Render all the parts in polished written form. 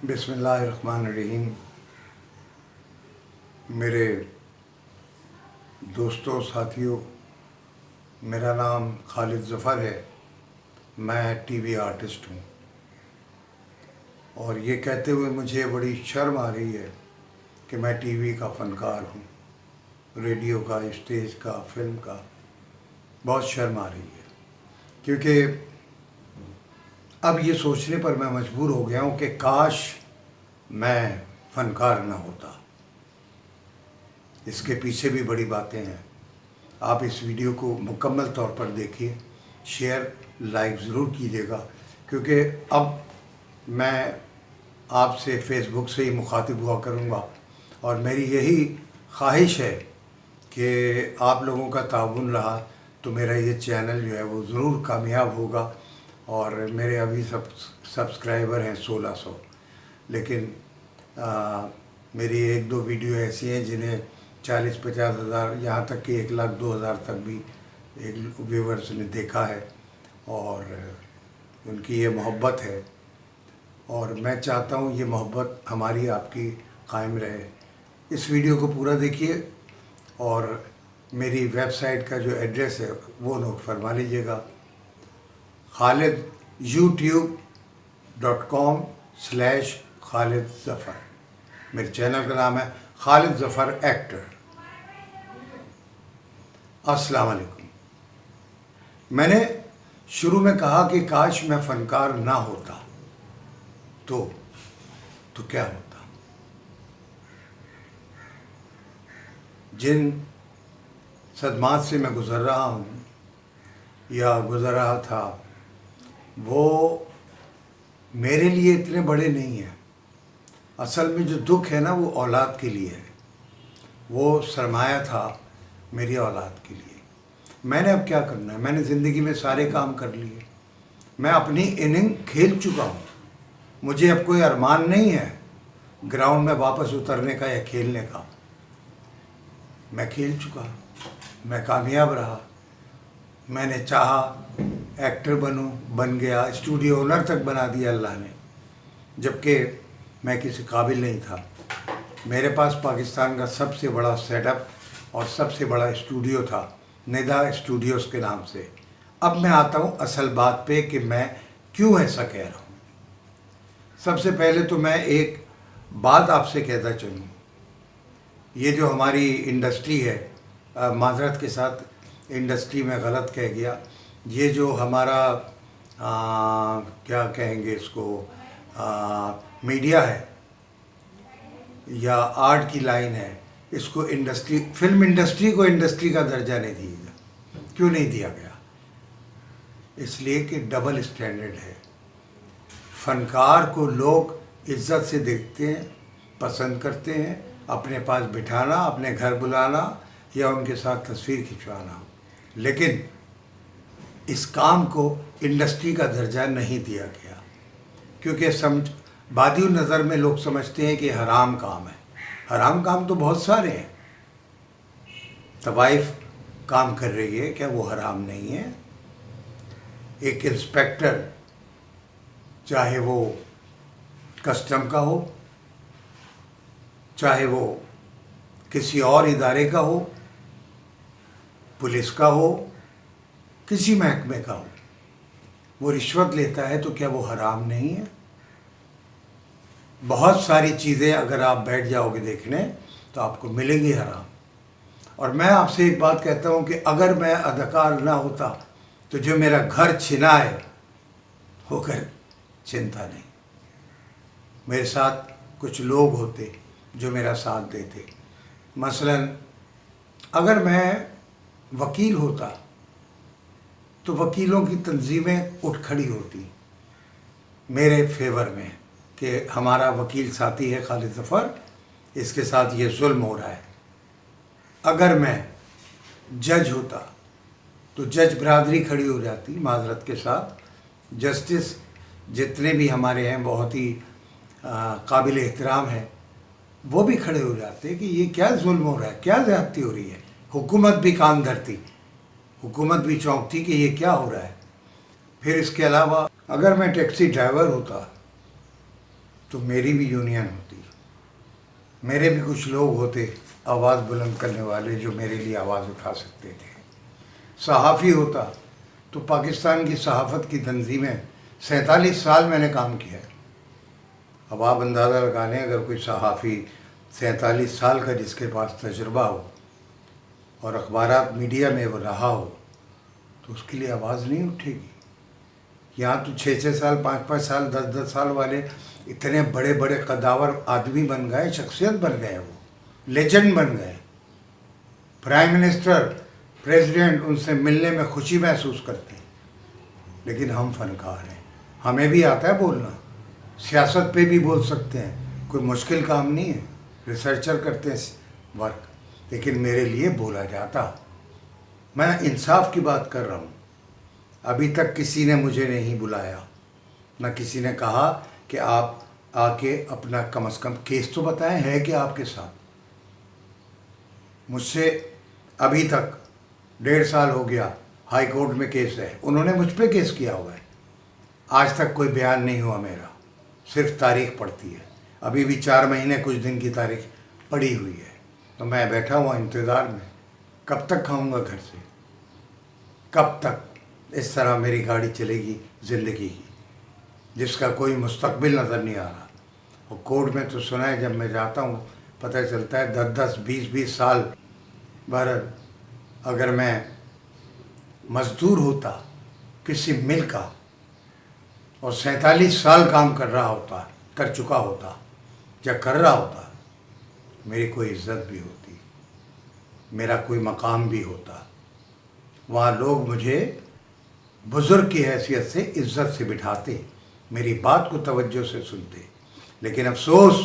بسم اللہ الرحمن الرحیم۔ میرے دوستوں ساتھیوں، میرا نام خالد ظفر ہے۔ میں ٹی وی آرٹسٹ ہوں، اور یہ کہتے ہوئے مجھے بڑی شرم آ رہی ہے کہ میں ٹی وی کا فنکار ہوں، ریڈیو کا، اسٹیج کا، فلم کا۔ بہت شرم آ رہی ہے، کیونکہ اب یہ سوچنے پر میں مجبور ہو گیا ہوں کہ کاش میں فنکار نہ ہوتا۔ اس کے پیچھے بھی بڑی باتیں ہیں۔ آپ اس ویڈیو کو مکمل طور پر دیکھیے، شیئر لائک ضرور کیجیے گا، کیونکہ اب میں آپ سے فیس بک سے ہی مخاطب ہوا کروں گا، اور میری یہی خواہش ہے کہ آپ لوگوں کا تعاون رہا تو میرا یہ چینل جو ہے وہ ضرور کامیاب ہوگا۔ اور میرے ابھی سبسکرائبر ہیں 1600، لیکن میری ایک دو ویڈیو ایسی ہیں جنہیں 40-50 ہزار، یہاں تک کہ 1,02,000 تک بھی ایک ویورز نے دیکھا ہے، اور ان کی یہ محبت ہے، اور میں چاہتا ہوں یہ محبت ہماری آپ کی قائم رہے۔ اس ویڈیو کو پورا دیکھیے، اور میری ویب سائٹ کا جو ایڈریس ہے وہ نوٹ فرما لیجیے گا، youtube.com/خالد ظفر۔ میرے چینل کا نام ہے خالد ظفر ایکٹر۔ السلام علیکم۔ میں نے شروع میں کہا کہ کاش میں فنکار نہ ہوتا تو کیا ہوتا۔ جن صدمات سے میں گزر رہا ہوں یا گزر رہا تھا، وہ میرے لیے اتنے بڑے نہیں ہیں۔ اصل میں جو دکھ ہے نا، وہ اولاد کے لیے ہے۔ وہ سرمایہ تھا میری اولاد کے لیے۔ میں نے اب کیا کرنا ہے؟ میں نے زندگی میں سارے کام کر لیے، میں اپنی اننگ کھیل چکا ہوں۔ مجھے اب کوئی ارمان نہیں ہے گراؤنڈ میں واپس اترنے کا یا کھیلنے کا۔ میں کھیل چکا، میں کامیاب رہا، میں نے چاہا ایکٹر بنوں، بن گیا، اسٹوڈیو اونر تک بنا دیا اللہ نے، جبکہ میں کسی قابل نہیں تھا۔ میرے پاس پاکستان کا سب سے بڑا سیٹ اپ اور سب سے بڑا اسٹوڈیو تھا، ندا اسٹوڈیوز کے نام سے۔ اب میں آتا ہوں اصل بات پہ کہ میں کیوں ایسا کہہ رہا ہوں۔ سب سے پہلے تو میں ایک بات آپ سے کہتا چلوں، یہ جو ہماری انڈسٹری ہے، معذرت کے ساتھ انڈسٹری میں غلط کہہ گیا، یہ جو ہمارا کیا کہیں گے اس کو، میڈیا ہے یا آرٹ کی لائن ہے، اس کو انڈسٹری، فلم انڈسٹری کو انڈسٹری کا درجہ نہیں دیا گیا۔ کیوں نہیں دیا گیا؟ اس لیے کہ ڈبل اسٹینڈرڈ ہے۔ فنکار کو لوگ عزت سے دیکھتے ہیں، پسند کرتے ہیں، اپنے پاس بٹھانا، اپنے گھر بلانا یا ان کے ساتھ تصویر کھنچوانا، لیکن اس کام کو انڈسٹری کا درجہ نہیں دیا گیا، کیونکہ بادی نظر میں لوگ سمجھتے ہیں کہ حرام کام ہے۔ حرام کام تو بہت سارے ہیں۔ طوائف کام کر رہی ہے، کیا وہ حرام نہیں ہے؟ ایک انسپیکٹر، چاہے وہ کسٹم کا ہو، چاہے وہ کسی اور ادارے کا ہو، پولیس کا ہو، کسی محکمے کا ہو، وہ رشوت لیتا ہے تو کیا وہ حرام نہیں ہے؟ بہت ساری چیزیں اگر آپ بیٹھ جاؤ گے دیکھنے تو آپ کو ملیں گی حرام۔ اور میں آپ سے ایک بات کہتا ہوں کہ اگر میں اداکار نہ ہوتا تو جو میرا گھر چھنا ہے وہ گھر چھنتا نہیں۔ میرے ساتھ کچھ لوگ ہوتے جو میرا ساتھ دیتے۔ مثلا اگر میں وکیل ہوتا تو وکیلوں کی تنظیمیں اٹھ کھڑی ہوتی میرے فیور میں کہ ہمارا وکیل ساتھی ہے خالد ظفر، اس کے ساتھ یہ ظلم ہو رہا ہے۔ اگر میں جج ہوتا تو جج برادری کھڑی ہو جاتی، معذرت کے ساتھ جسٹس جتنے بھی ہمارے ہیں بہت ہی قابل احترام ہیں، وہ بھی کھڑے ہو جاتے کہ یہ کیا ظلم ہو رہا ہے، کیا زیادتی ہو رہی ہے۔ حکومت بھی کان دھرتی، حکومت بھی چونکتی کہ یہ کیا ہو رہا ہے۔ پھر اس کے علاوہ اگر میں ٹیکسی ڈرائیور ہوتا تو میری بھی یونین ہوتی, میرے بھی کچھ لوگ ہوتے آواز بلند کرنے والے جو میرے لیے آواز اٹھا سکتے تھے. صحافی ہوتا تو پاکستان کی صحافت کی تنظیمیں 47 سال میں نے کام کیا ہے. اب آپ اندازہ لگا لیں اگر کوئی صحافی 47 سال کا جس کے پاس تجربہ ہو اور اخبارات میڈیا میں وہ رہا ہو تو اس کے لیے آواز نہیں اٹھے گی. یہاں تو 6 سال 5 سال 10 سال والے اتنے بڑے بڑے قداور آدمی بن گئے, شخصیت بن گئے, وہ لیجنڈ بن گئے. پرائم منسٹر پریزیڈنٹ ان سے ملنے میں خوشی محسوس کرتے ہیں. لیکن ہم فنکار ہیں, ہمیں بھی آتا ہے بولنا, سیاست پہ بھی بول سکتے ہیں, کوئی مشکل کام نہیں ہے, ریسرچر کرتے ہیں ورک, لیکن میرے لیے بولا جاتا. میں انصاف کی بات کر رہا ہوں. ابھی تک کسی نے مجھے نہیں بلایا, نہ کسی نے کہا کہ آپ آ کے اپنا کم از کم کیس تو بتائیں ہے کہ آپ کے ساتھ. مجھ سے ابھی تک 1.5 سال ہو گیا ہائی کورٹ میں کیس ہے, انہوں نے مجھ پہ کیس کیا ہوا ہے. آج تک کوئی بیان نہیں ہوا میرا, صرف تاریخ پڑتی ہے. ابھی بھی 4 مہینے کچھ دن کی تاریخ پڑی ہوئی ہے. تو میں بیٹھا ہوا انتظار میں, کب تک کھاؤں گا گھر سے, کب تک اس طرح میری گاڑی چلے گی زندگی کی جس کا کوئی مستقبل نظر نہیں آ رہا. اور کورٹ میں تو سنا ہے جب میں جاتا ہوں پتہ چلتا ہے 10 20 سال. بہرحال اگر میں مزدور ہوتا کسی مل کا اور 47 سال کام کر رہا ہوتا, کر چکا ہوتا یا کر رہا ہوتا, میری کوئی عزت بھی ہوتی, میرا کوئی مقام بھی ہوتا. وہاں لوگ مجھے بزرگ کی حیثیت سے عزت سے بٹھاتے, میری بات کو توجہ سے سنتے. لیکن افسوس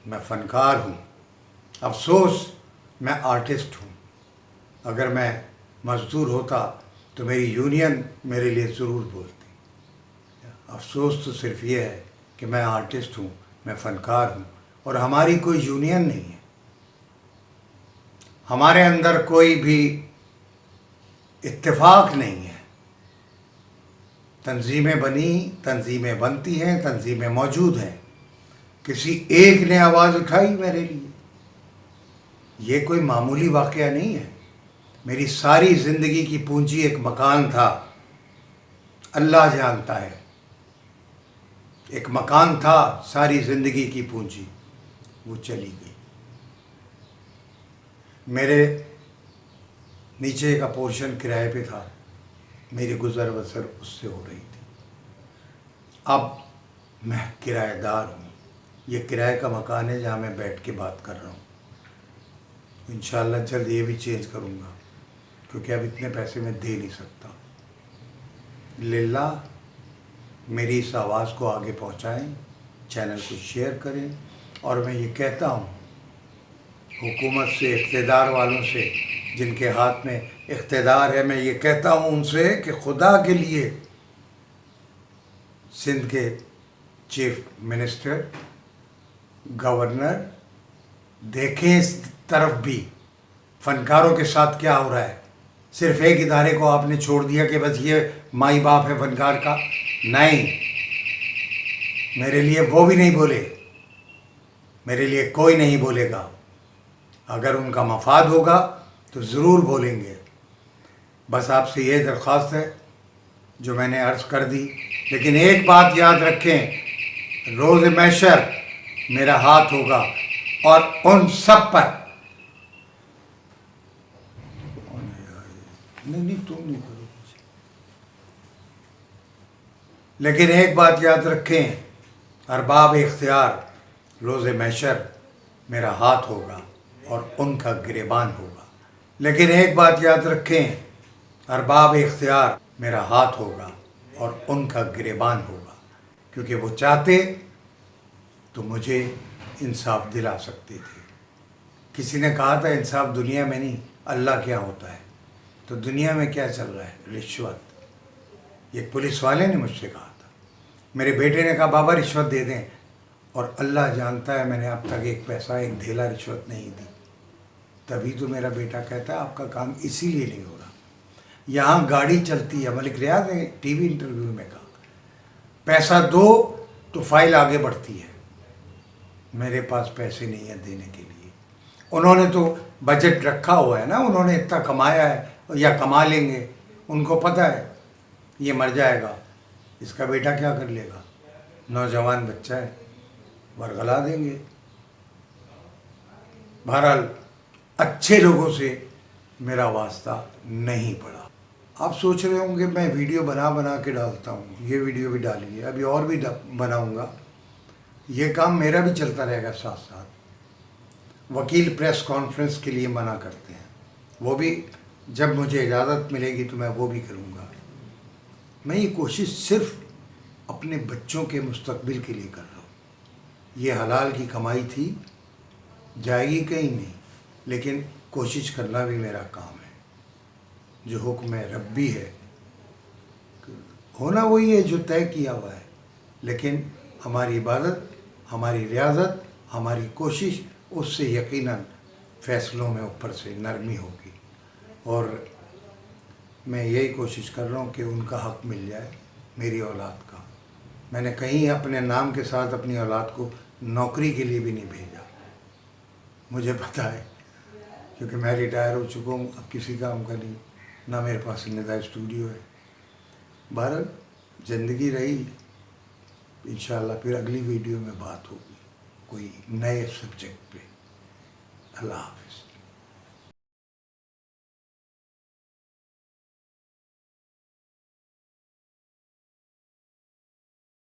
میں فنکار ہوں, افسوس میں آرٹسٹ ہوں. اگر میں مزدور ہوتا تو میری یونین میرے لیے ضرور بولتی. افسوس تو صرف یہ ہے کہ میں آرٹسٹ ہوں, میں فنکار ہوں, اور ہماری کوئی یونین نہیں ہے. ہمارے اندر کوئی بھی اتفاق نہیں ہے. تنظیمیں بنی, تنظیمیں بنتی ہیں, تنظیمیں موجود ہیں, کسی ایک نے آواز اٹھائی میرے لیے. یہ کوئی معمولی واقعہ نہیں ہے. میری ساری زندگی کی پونجی ایک مکان تھا, اللہ جانتا ہے, ایک مکان تھا ساری زندگی کی پونجی, وہ چلی گئی. میرے نیچے کا پورشن کرائے پہ تھا, میری گزر بسر اس سے ہو رہی تھی. اب میں کرایہ دار ہوں, یہ کرائے کا مکان ہے جہاں میں بیٹھ کے بات کر رہا ہوں. انشاءاللہ جلد یہ بھی چینج کروں گا کیونکہ اب اتنے پیسے میں دے نہیں سکتا. للہ میری اس آواز کو آگے پہنچائیں, چینل کو شیئر کریں. اور میں یہ کہتا ہوں حکومت سے, اقتدار والوں سے جن کے ہاتھ میں اقتدار ہے, میں یہ کہتا ہوں ان سے کہ خدا کے لیے سندھ کے چیف منسٹر, گورنر, دیکھیں اس طرف بھی فنکاروں کے ساتھ کیا ہو رہا ہے. صرف ایک ادارے کو آپ نے چھوڑ دیا کہ بس یہ مائی باپ ہے فنکار کا. نہیں, میرے لیے وہ بھی نہیں بولے, میرے لیے کوئی نہیں بولے گا. اگر ان کا مفاد ہوگا تو ضرور بولیں گے. بس آپ سے یہ درخواست ہے جو میں نے عرض کر دی. لیکن ایک بات یاد رکھیں, روز محشر میرا ہاتھ ہوگا اور ان سب پر. نہیں تم نہیں کرو. لیکن ایک بات یاد رکھیں, ارباب اختیار, روز محشر میرا ہاتھ ہوگا اور ان کا گریبان ہوگا. لیکن ایک بات یاد رکھیں, ارباب اختیار میرا ہاتھ ہوگا اور ان کا گریبان ہوگا. کیونکہ وہ چاہتے تو مجھے انصاف دلا سکتے تھے. کسی نے کہا تھا انصاف دنیا میں نہیں, اللہ کیا ہوتا ہے. تو دنیا میں کیا چل رہا ہے؟ رشوت. یہ پولیس والے نے مجھ سے کہا تھا. میرے بیٹے نے کہا بابا رشوت دے دیں, اور اللہ جانتا ہے میں نے اب تک ایک پیسہ, ایک دھیلا رشوت نہیں دی. تبھی تو میرا بیٹا کہتا ہے آپ کا کام اسی لیے نہیں ہو رہا. یہاں گاڑی چلتی ہے, ملک ریاض نے ٹی وی انٹرویو میں کہا پیسہ دو تو فائل آگے بڑھتی ہے, میرے پاس پیسے نہیں ہیں دینے کے لیے. انہوں نے تو بجٹ رکھا ہوا ہے نا, انہوں نے اتنا کمایا ہے یا کما لیں گے, ان کو پتہ ہے یہ مر جائے گا, اس کا بیٹا کیا کر لے گا, نوجوان بچہ ہے, ورغلا دیں گے. بہرحال اچھے لوگوں سے میرا واسطہ نہیں پڑا. آپ سوچ رہے ہوں گے میں ویڈیو بنا کے ڈالتا ہوں, یہ ویڈیو بھی ڈالی ہے, ابھی اور بھی بناؤں گا. یہ کام میرا بھی چلتا رہے گا ساتھ ساتھ. وکیل پریس کانفرنس کے لیے منع کرتے ہیں, وہ بھی جب مجھے اجازت ملے گی تو میں وہ بھی کروں گا. میں یہ کوشش صرف اپنے بچوں کے مستقبل کے لیے کر رہا ہوں. یہ حلال کی کمائی تھی, جائے گی کہیں نہیں, لیکن کوشش کرنا بھی میرا کام ہے. جو حکم ربی ہے ہونا وہی ہے جو طے کیا ہوا ہے, لیکن ہماری عبادت, ہماری ریاضت, ہماری کوشش, اس سے یقیناً فیصلوں میں اوپر سے نرمی ہوگی. اور میں یہی کوشش کر رہا ہوں کہ ان کا حق مل جائے, میری اولاد کا. میں نے کہیں اپنے نام کے ساتھ اپنی اولاد کو نوکری کے لیے بھی نہیں بھیجا. مجھے پتہ ہے کیونکہ میں ریٹائر ہو چکا ہوں, اب کسی کام کا نہیں, نہ میرے پاس ندا اسٹوڈیو ہے. بہرحال زندگی رہی, انشاءاللہ پھر اگلی ویڈیو میں بات ہوگی کوئی نئے سبجیکٹ پہ. اللہ حافظ.